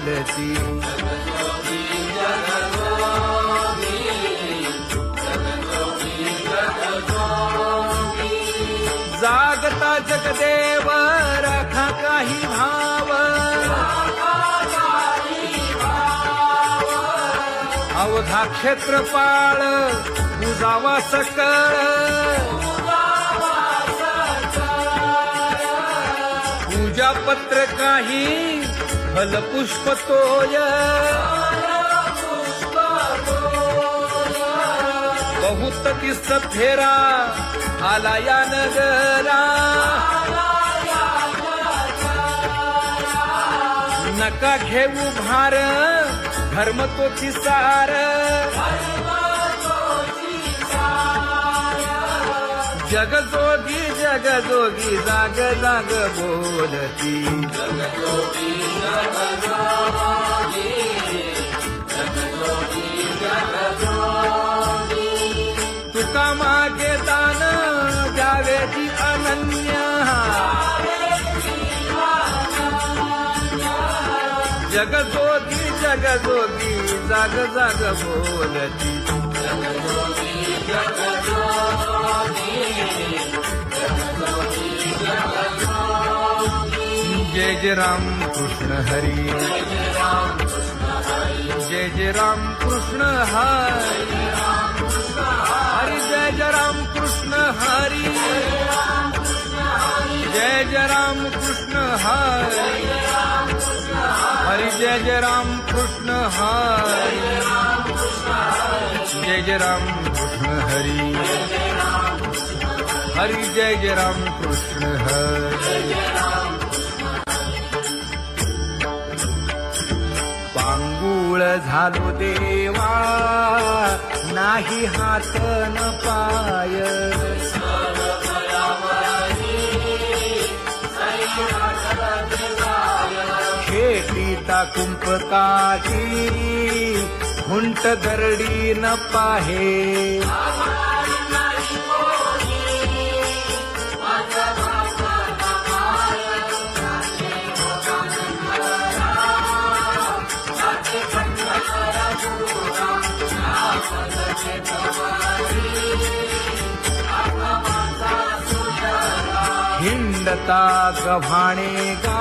बोलती. जागता जगदेव राखा काही भाव, अवधा क्षेत्रपाळ बुजावा सकळ. पूजा पत्र काही फलपुष्प तोय, बहुत तीस फेरा आला या नगरा. नका घेऊ भार धर्म तोची सार, जगजोगी जगजोगी जाग जाग बोलती. तुका मागे दान द्यावे ती अनन्य, जगजोगी जगजोगी जाग जाग बोलती. जय जय राम कृष्ण हरी, जय जय राम कृष्ण हरी, हरी जय जय राम कृष्ण हरी, जय जय राम कृष्ण हरी, हरी जय जय राम कृष्ण हरी, जय जय राम कृष्ण हरी, हरी जय जय राम कृष्ण हरी. पांगुळ झालो देवा नाही हात न पाय, खेटीता कुंपकाची हुंट दरडी न पाहे. हिंडता गव्हाणे गा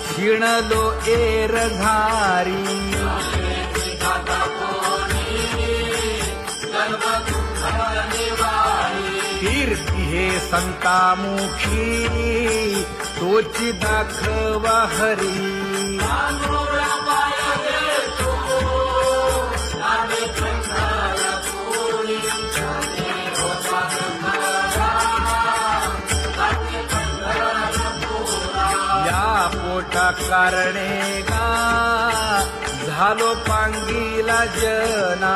शिणलो एर घारी, कीर्ती हे संतामुखी तोची दाखवा हरी. पोटा कारणे गा झालो पांगीला जना,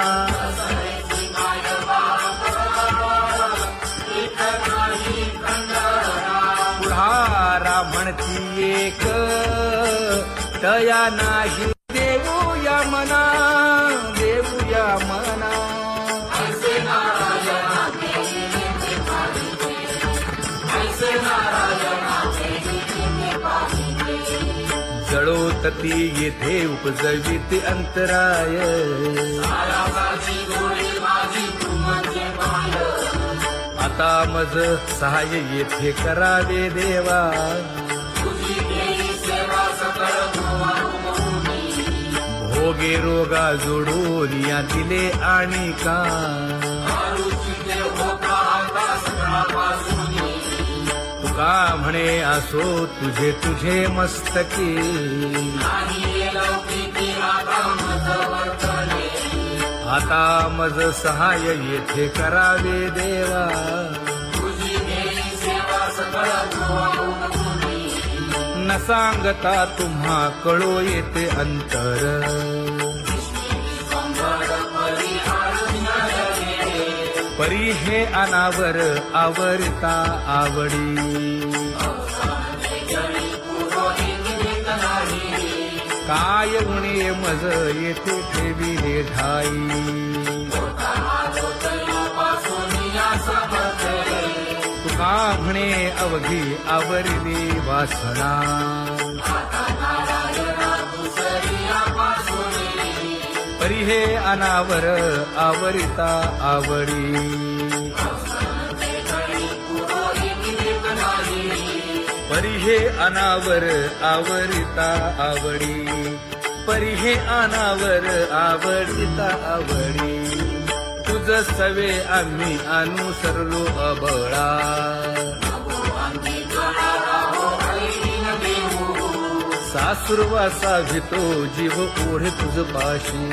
पुढारा म्हणती एक तया नाही देऊया मना, देऊया मना. जळोतती येथे उपजविते अंतराय, आता मज सहाय्य येथे करावे देवा. भोगे रोगा जोडून या दिले आणि का, तुका म्हणे असो तुझे तुझे मस्तकी. आता मज सहाय्य येथे करावे देवा. न सांगता तुम्हा कळो येते अंतर, परी हे अनावर आवरता आवडी. काय उणे मज येथे ठेविले ठाई, तुका म्हणे अवघी आवरली वासना. परी हे अनावर आवरिता आवडी परी हे अनावर आवरिता आवडी परी हे अनावर आवडिता आवडी तुझ सवे आम्ही अनुसरलो अबळा सासुरवासा भितो जीव ओढे तुझ पाशी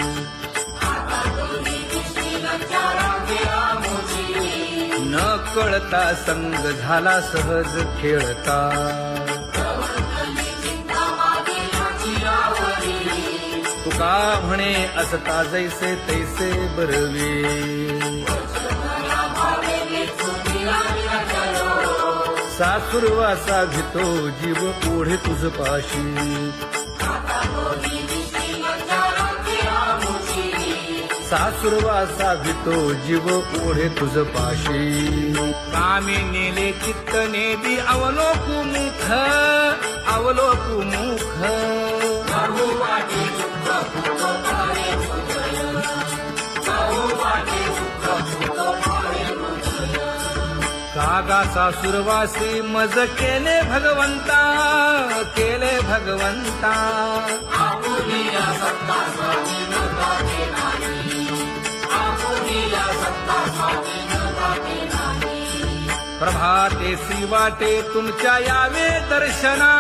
न कळता संग झाला सहज खेळता तुका म्हणे असता जैसे तैसे बरवे सासुरवासा भितो जीव ओढे तुझ पाशी सासुरवासा भितो जीव ओढे तुझ पाशी कामे नेले चित्त नेदी अवलोकु मुख अवलोकु मुख कागा सासुरवासी मज केले भगवंता केले भगवंता प्रभातेसी वाटे तुमच्या यावे दर्शना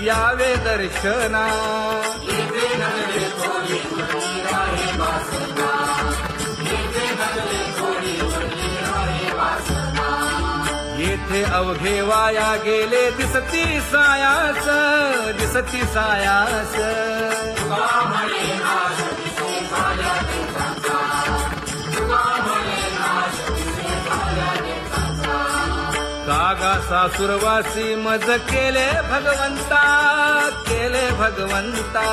यावे दर्शना येथे अवघे वाया गेले दिसती सायास दिसती सायास कागा सासुरवासी मज केले भगवंता केले भगवंता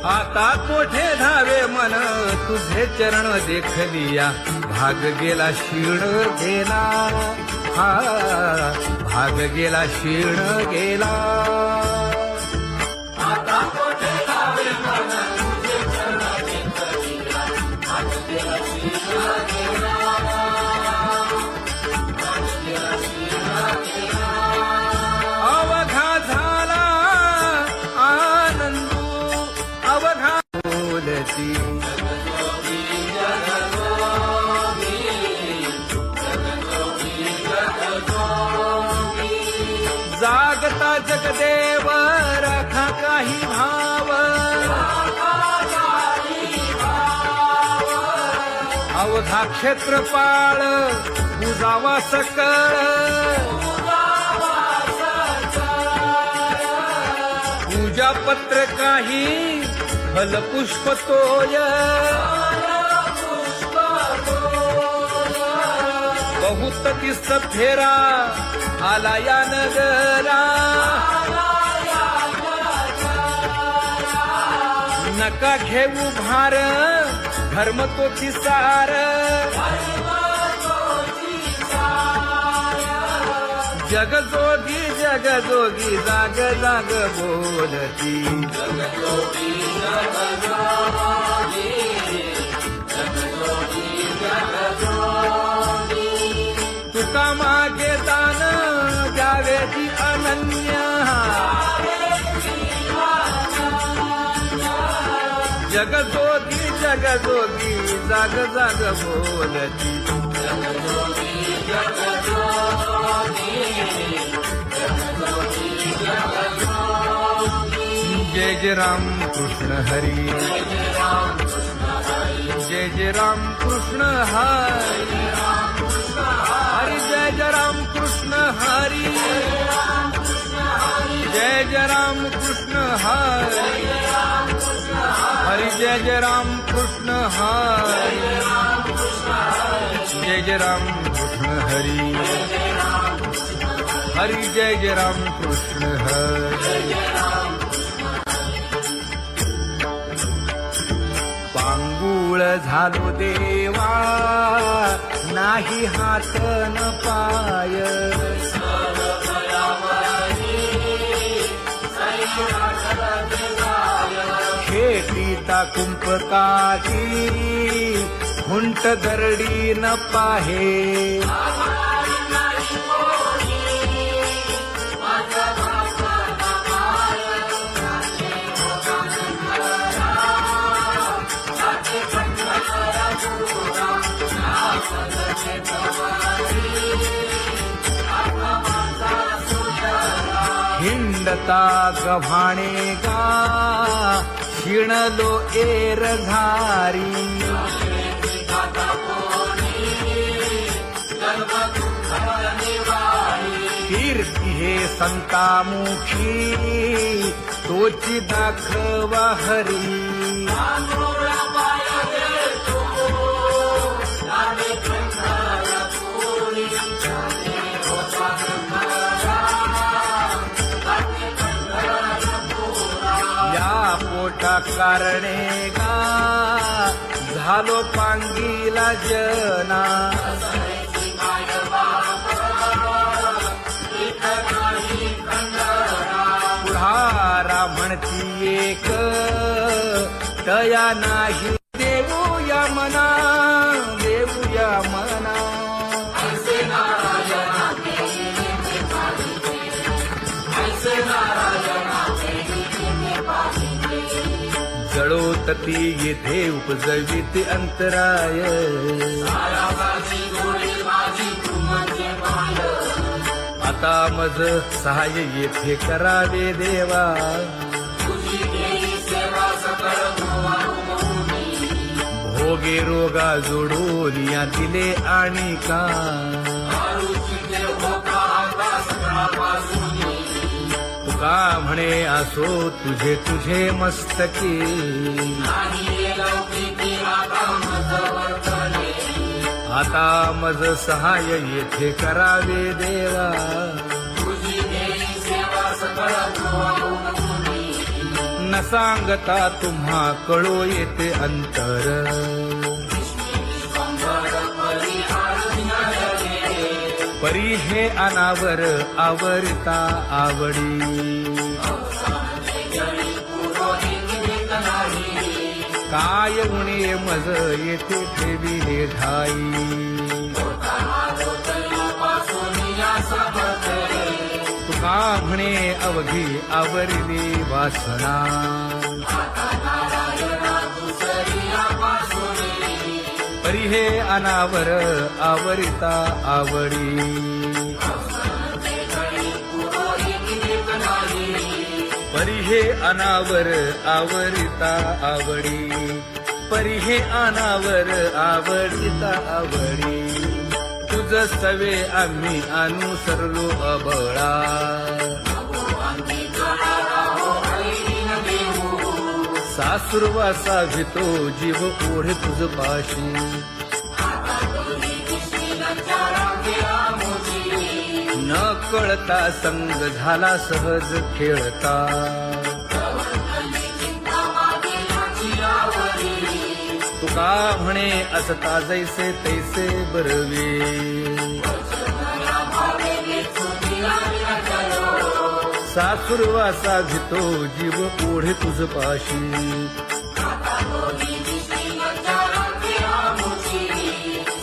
आता कोठे धावे मन तुझे चरण देखलिया भाग गेला क्षीण गेला हा भाग गेला क्षीण गेला आता कोठे धावे मन तुझे चरण देखलिया भाग गेला क्षीण गेला अवघा झाला आनंदू अवघा बोलती जागता जगदेव राखा काही भाव अवघा क्षेत्रपाळ पूजावा सकळ पूजा पत्र काही फलपुष्प तोय बहुत दिस फेरा आला या नगरा नका घेऊ भार धर्म तो सार जगजोगी जगजोगी जाग जाग बोलती तुका मागे दान द्यावेची अनन्य जगजोगी जगजोगी जाग जाग बोलती जय जय राम कृष्ण हरी जय जय राम कृष्ण हरी हरि जय जय राम कृष्ण हरी जय जय राम कृष्ण हरी हरि जय जय राम कृष्ण हरी जय जय राम कृष्ण हरी हरि जय जय राम कृष्ण हरी पांगुळ झालो देवा ना नाही हात न पाय शेतीता कुंपकाची हुंट दरडी न पाहे हिंडता गव्हाणे गा शिणलो एर घारी कीर्ती हे संतामुखी तोची दाखवा हरी पोटा कारणे गा झालो पांगीला जना पुढारा म्हणती एक तया नाही देऊया मना देऊया मना जळोतती येथे उपजविते अंतराय आता मज सहाय्य येथे करावे देवा भोगे रोगा जोडून या दिले आणि का तुका म्हणे असो तुझे तुझे मस्तकी आता मज सहाय्य येथे करावे देवा न सांगता तुम्हा कळो येते अंतर परी हे अनावर आवरता आवडी काय उणे मज येथे ठेविले ठाई तुका म्हणे अवघी आवरली वासना परी हे अनावर आवरिता आवडी परी हे अनावर आवरिता आवडी परी हे अनावर आवडिता आवडी तुझ सवे आम्ही अनुसरलो अबळा सासुरवासा भितो जीव ओढे तुझ पाशी न कळता संग झाला सहज खेळता तुका म्हणे असता जैसे तैसे बरवे सासुरवासा भितो जीव ओढे तुझ पाशी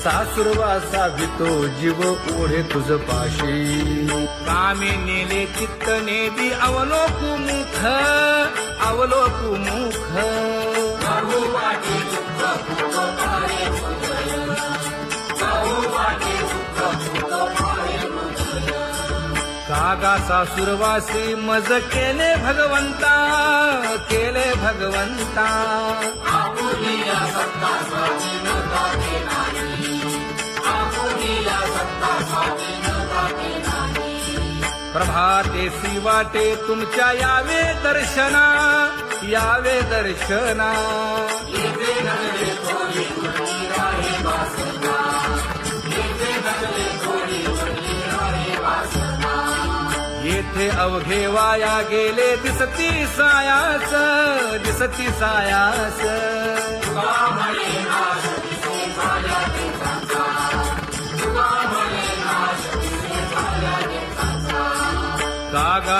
सासुरवासा भितो जीव ओढे तुझ पाशी कामे नेले चित्त नेदी अवलोकु मुख अवलोकु मुख कागा सासुरवासी मज केले भगवंता केले भगवंता प्रभातेसी वाटे तुमच्या यावे दर्शना यावे दर्शना येथे अवघे वाया गेले दिसती सायास दिसती सायास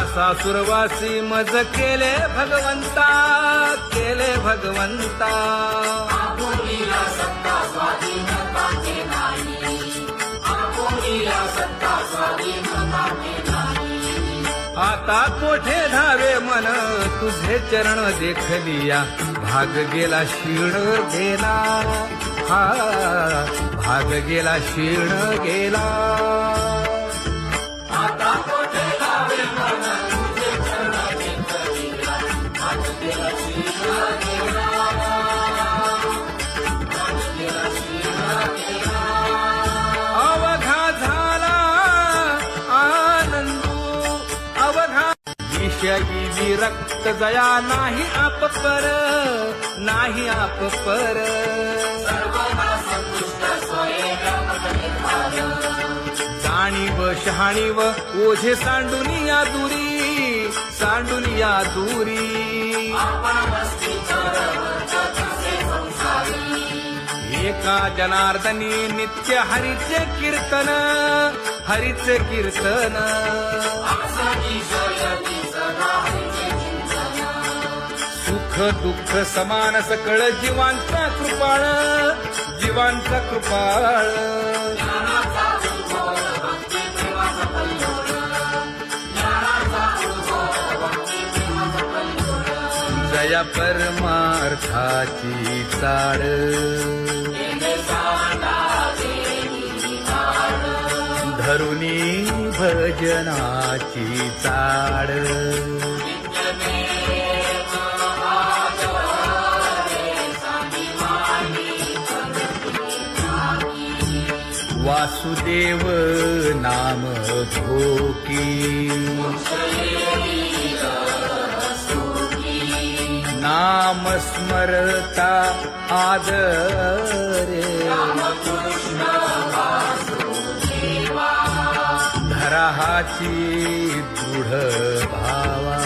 सासुरवासी मज केले भगवंता, केले भगवंता. आपुलीला सत्ता स्वाधीनताचे नाही, आपुलीला सत्ता स्वाधीनताचे नाही. आता कोठे धावे मन तुझे चरण देखलिया, भाग गेला क्षीण गेला, हा भाग गेला क्षीण गेला. आता कोठे गावे मन तुझे चरण देखलिया, भाग गेला क्षीण गेला, भाग गेला क्षीण गेला. अवघा झाला आनंदू अवघा, विषयी विरक्त जया नाही आपपर, नाही आपपर. सर्वदा संतुष्ट स्वयं निर्धार, जाणीव शहाणीव ओझे सांडुनिया दुरी, सांडुनिया दुरी. आपण मस्ती चोरवत कसे संसारी. एका जनार्दनी नित्य हरीचे कीर्तन, हरीचे कीर्तन. आपसाची शयती सदा हरीचे चिंतन. सुख दुःख समान सकळ जीवांचा कृपाळ, जीवांचा कृपाळ. ज्ञानाचा उद्भव भक्ती प्रेमाचा कल्लोळ, ज्ञानाचा उद्भव भक्ती प्रेमाचा कल्लोळ. जया परमार्थाची चाळ, येणे सांडा देवी काळ. धरुणी भजनाची चाळ. नित्यनेम आचरे स्वाभिमानी करती. वासुदेव नाम घोकी, नाम स्मरता आदरे. धराहाची दृढ भावा,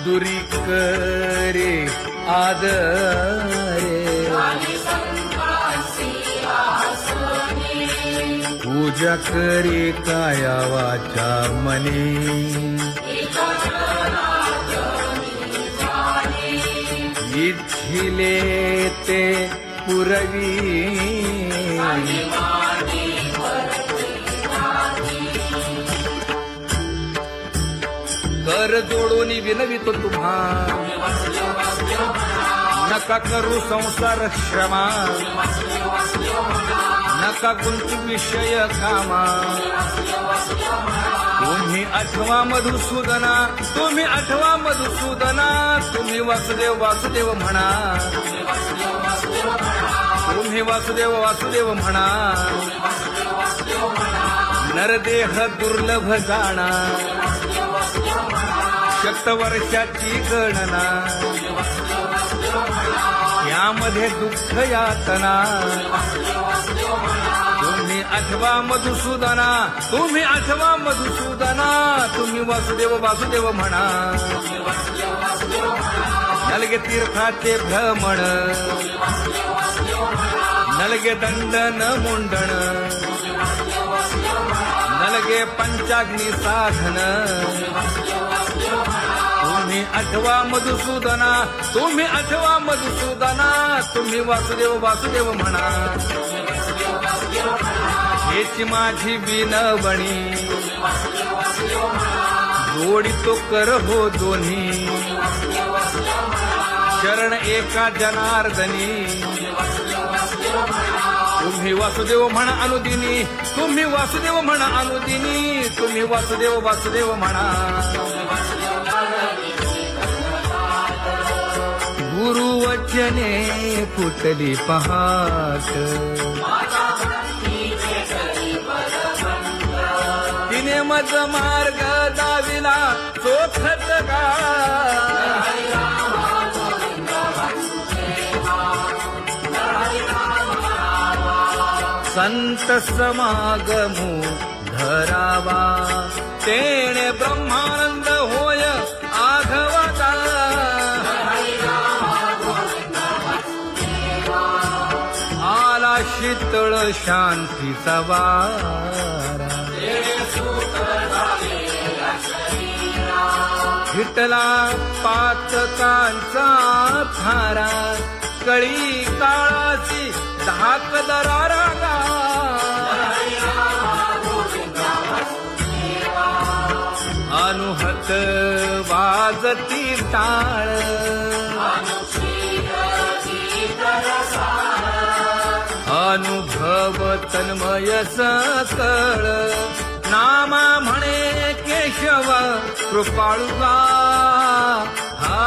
दुरी करे आदरे. पूजा करे काया वाचा मने, इच्छिले ते पुरवी. कर जोडून विनवितो तुम्हा, नका करू संसार क्षमा, नका गुंतू विषय कामा. तुम्ही आठवा मधुसूदना, तुम्ही आठवा मधुसूदना. तुम्ही वासुदेव वासुदेव म्हणा, तुम्ही वासुदेव वासुदेव म्हणा. नरदेह दुर्लभ जाणा, शतवर्षाची गणना. यामध्ये दुःख यातना. तुम्ही आठवा मधुसूदना, तुम्ही आठवा मधुसूदना. तुम्ही वासुदेव वासुदेव म्हणा. नलगे तीर्थाचे भ्रमण, नलगे दंडन मुंडण, नलगे पंचाग्नी साधन. तुम्ही आठवा मधुसूदना, तुम्ही आठवा मधुसूदना. तुम्ही वासुदेव वासुदेव म्हणा. हेची माझी विनवणी, जोडितो कर हो दोन्ही. शरण एका जनार्दनी. तुम्ही वासुदेव म्हणा अनुदिनी, तुम्ही वासुदेव म्हणा अनुदिनी. तुम्ही वासुदेव वासुदेव म्हणा. गुरुवचने फुटली पहाट, तिने मज मार्ग दाविला चोखत का. संत समागमू धरावा, तेणे ब्रह्मानंद होय आघवता. आला शीतळ शांतीचा वारा विठ्ठला पातकांचा थारा कळी काळाची धाक दरारा गा अनुहत वाजती टाळ अनुभव तन्मय सकळ नामा म्हणे केशव कृपाळुगा हा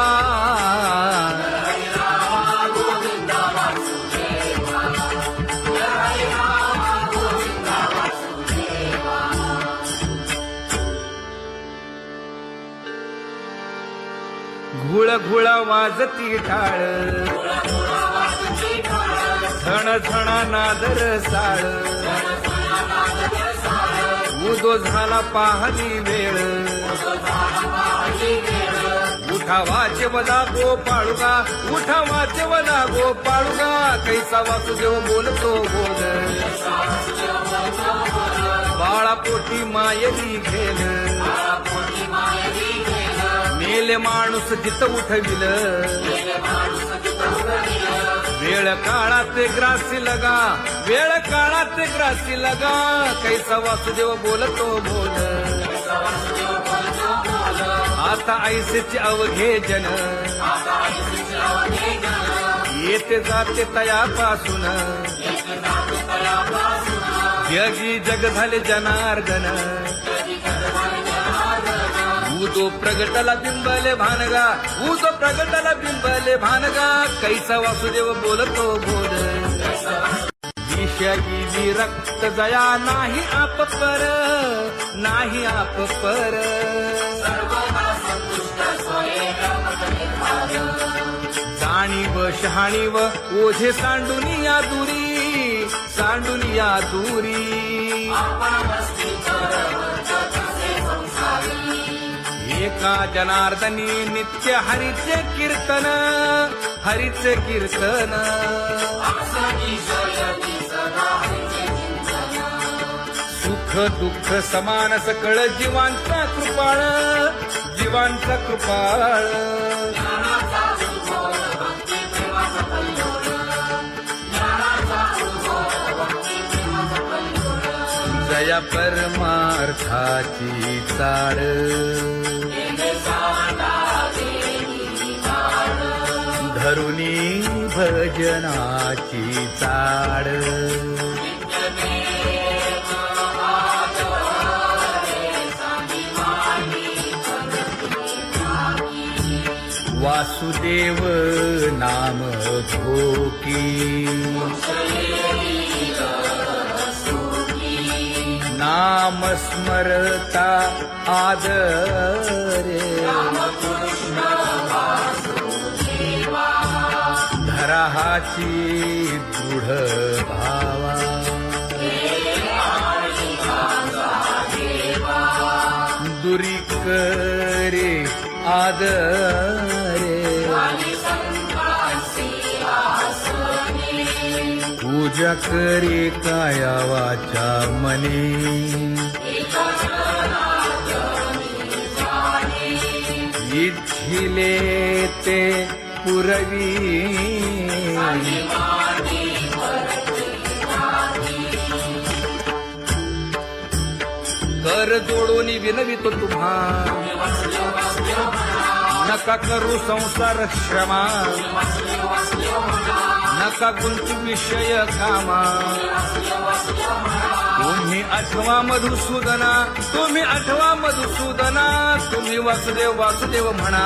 घुळ घुळ वाजती टाळ झण झण नादर साळ उदो झाला पाहली वेळ उठा वाचे वदा गोपाळुगा उठा वाचे वदा गोपाळुगा कैसा वासुदेव बोलतो बोल बाळा पोटी मायली घेल मेले माणूस जित उठविल वेळ काळात ग्रासी लगा वेळ काळात ग्रासी लगा कैसा वासुदेव बोलतो बोल आता ऐसेचे अवघे जन येते जाते तयापासून जगी जग झाले जनार्दन उदो प्रगटला बिंबले भानगा उदो प्रगटला बिंबले भानगा कैसा वासुदेव बोलतो बोल विषयी विरक्त जया नाही आप पर नाही आप पर जाणीव शहाणीव ओझे सांडुनिया दुरी एका जनार्दनी नित्य हरीचे कीर्तन सुख दुःख समान सकळ जीवांचा कृपाळ जया परमार्थाची चाळ धरुनी भजनाची चाळ वासुदेव नाम घोकी नाम स्मरता आदरे धराहाची दृढ भावा दुरी करे आदरे पूजा करे काया वाचा मने इच्छिले ते पुरवी कर जोडून विनवितो तुम्हा नका करू संसार श्रमा नका गुंतू विषय कामा तुम्ही आठवा मधुसूदना तुम्ही वासुदेव म्हणा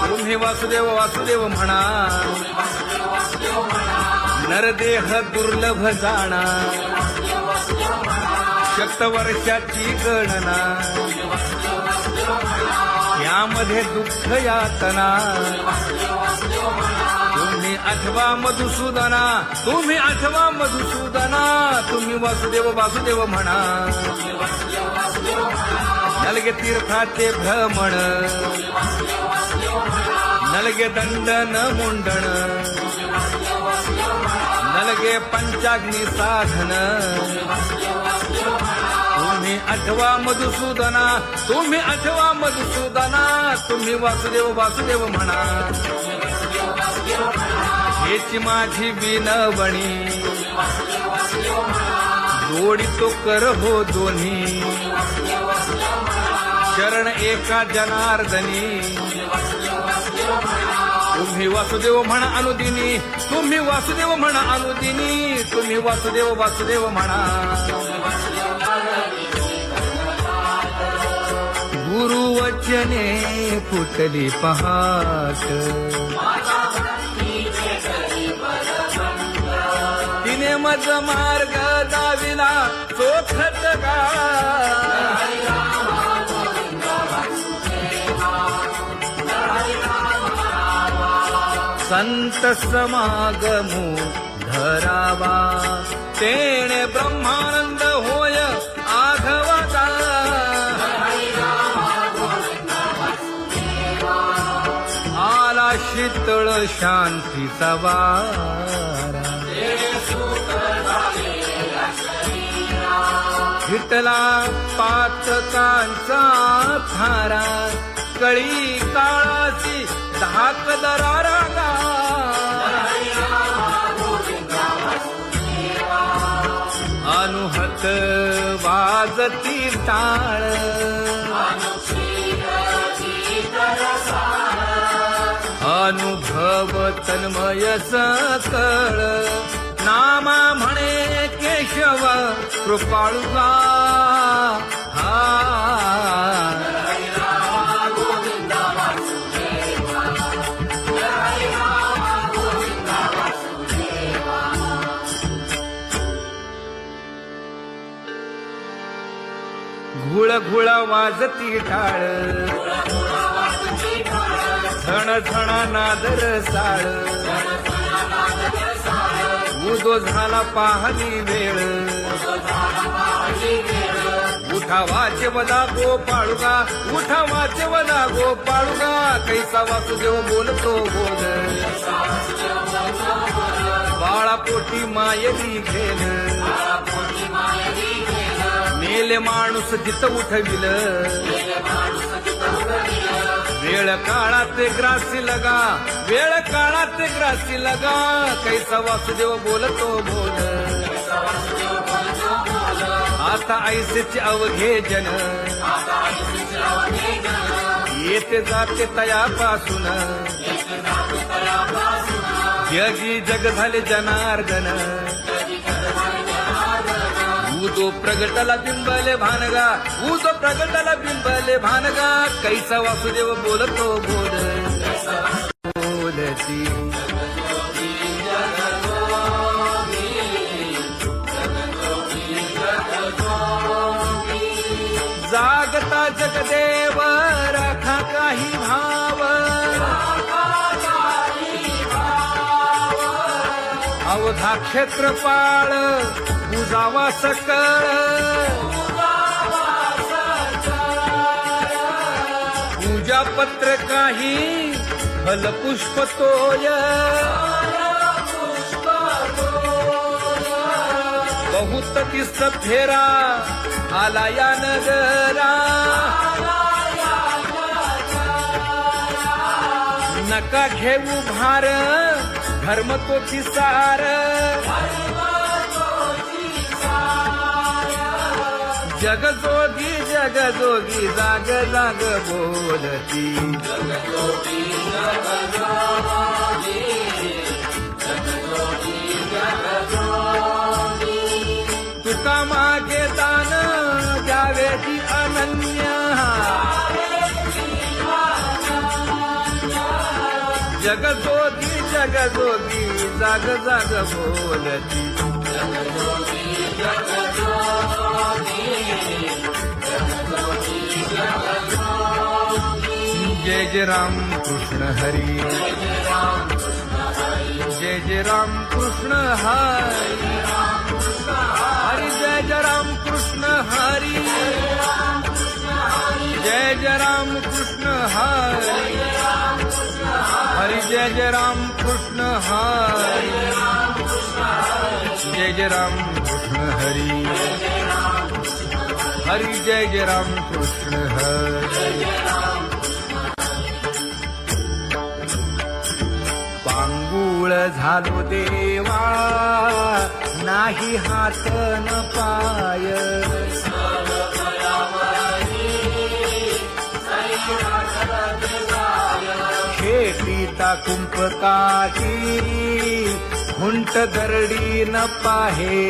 तुम्ही वासुदेव म्हणा नरदेह दुर्लभ जाणा शतवर्षाची गणना यामध्ये दुःख यातना तुम्ही आठवा मधुसूदना तुम्ही वासुदेव म्हणा नलगे तीर्थाचे भ्रमण नलगे दंडन मुंडण नलगे पंचाग्नी साधन तुम्ही आठवा मधुसूदना तुम्ही आठवा मधुसूदना तुम्ही वासुदेव वासुदेव म्हणा हेची माझी विनवणी जोडितो कर हो दोन्ही शरण एका जनार्दनी तुम्ही वासुदेव म्हणा अनुदिनी तुम्ही वासुदेव म्हणा अनुदिनी तुम्ही वासुदेव वासुदेव म्हणा गुरुवचने फुटली पहाट तिने मज मार्ग दाविला चोखत का संत समागमू धरावा तेणे ब्रह्मानंद होय आघवाचा आला शीतळ शांतीचा वारा विठला पातकांचा थारा कळी काळाची धाक दरारा अनुहत वाजती टाळ अनुभव तन्मय सकळ नामा म्हणे केशव कृपाळुगा घुळ घुळ वाजती टाळ झण झण नादर साळ उदो झाला पाहली वेळ उठा वाचे वदा गोपाळुगा उठा वाचे वदा गोपाळुगा कैसा वासुदेव बोलतो बोल बाळा पोटी मायली घेल मेले माणूस जित उठविल वेळ काळात ग्रासी लगा वेळ काळात ग्रासी लगा कैसा वासुदेव बोलतो बोल आता ऐसेचे अवघे जन येते जाते तयापासून जगी जग झाले जनार्दन उदो प्रगटला बिंबले भानगा उदो प्रगटला बिंबले भानगा कैसा वासुदेव बोलतो बोल बोलती जागता जगदेव राखा काही भाव अवधा क्षेत्रपाळ पूजावा सकळ पूजा पत्र काही फलपुष्प तोय बहुत तीस फेरा आला या नगरा नका घेऊ भार धर्म तो सार जगजोगी जगजोगी जाग जाग बोलती तुका मागे दान द्यावे ती अनन्य जगजोगी जगजोगी जाग जाग बोलती जय जय राम कृष्ण हरी जय जय राम कृष्ण हरी हरी जय जय राम कृष्ण हरी जय जय राम कृष्ण हरी हरी जय जय राम कृष्ण हरी जय जय राम कृष्ण हरी हरी जय जय राम कृष्ण हरी पांगुळ झालो देवा नाही हात न पाय शेतीता कुंपकाठी हुंट दरडी न पाहे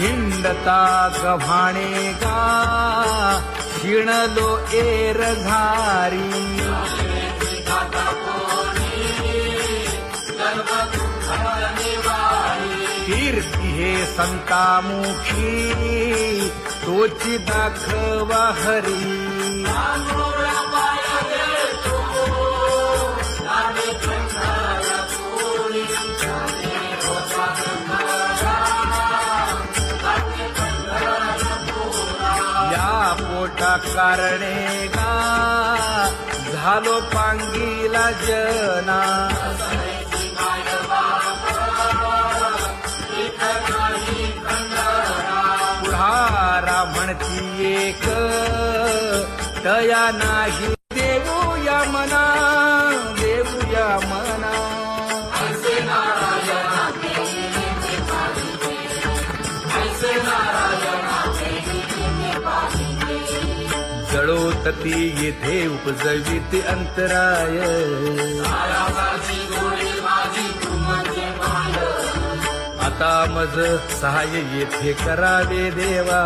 हिंडता गव्हाणे गा शिणलो एर घारी कीर्ती हे संतामुखी तोची दाखवा हरी पोटा कारणे गा झालो पांगीला जना पुढारा म्हणती एक तया नाही देऊया मना देऊया मना जळोतती येथे उपजविते अंतराय आता मज सहाय्य येथे करावे देवा